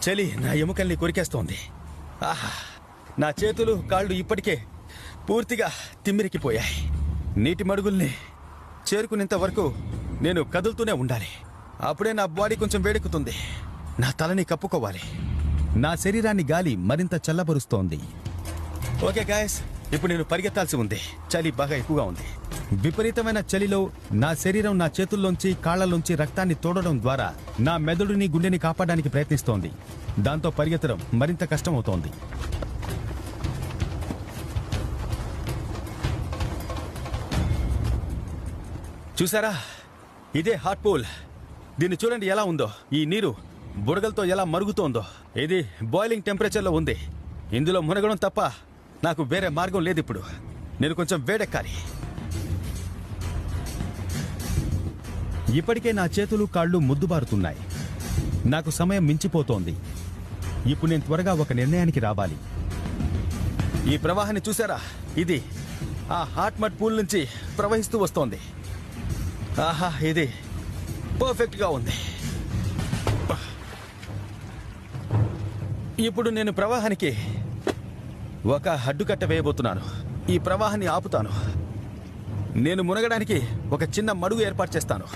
చలి నా ఎముకల్ని కొరికేస్తోంది. ఆహా, నా చేతులు కాళ్ళు ఇప్పటికే పూర్తిగా తిమ్మిరికిపోయాయి. నీటి మడుగుల్ని చేరుకునేంత వరకు నేను కదులుతూనే ఉండాలి. అప్పుడే నా బాడీ కొంచెం వేడెక్కుతుంది. నా తలని కప్పుకోవాలి. నా శరీరాన్ని గాలి మరింత చల్లబరుస్తోంది. ఓకే గాయస్, ఇప్పుడు నేను పరిగెత్తాల్సి ఉంది. చలి బాగా ఎక్కువగా ఉంది. విపరీతమైన చలిలో నా శరీరం నా చేతుల్లోంచి కాళ్లలోంచి రక్తాన్ని తోడడం ద్వారా నా మెదడుని గుండెని కాపాడడానికి ప్రయత్నిస్తోంది. దాంతో పరిగెత్తడం మరింత కష్టమవుతోంది. చూసారా, ఇదే హాట్ పూల్. దీన్ని చూడండి ఎలా ఉందో. ఈ నీరు బుడగలతో ఎలా మరుగుతోందో. ఇది బాయిలింగ్ టెంపరేచర్లో ఉంది. ఇందులో మునగడం తప్ప నాకు వేరే మార్గం లేదు. ఇప్పుడు నేను కొంచెం వేడెక్కాలి. ఇప్పటికే నా చేతులు కాళ్ళు ముద్దుబారుతున్నాయి. నాకు సమయం మించిపోతోంది. ఇప్పుడు నేను త్వరగా ఒక నిర్ణయానికి రావాలి. ఈ ప్రవాహాన్ని చూసారా? ఇది ఆ హాట్ మడ్ పూల్ నుంచి ప్రవహిస్తూ వస్తోంది. ఆహా, ఇది పర్ఫెక్ట్గా ఉంది. ఇప్పుడు నేను ప్రవాహానికి ఒక అడ్డుకట్ట వేయబోతున్నాను. ఈ ప్రవాహాన్ని ఆపుతాను. నేను మునగడానికి ఒక చిన్న మడుగు ఏర్పాటు చేస్తాను.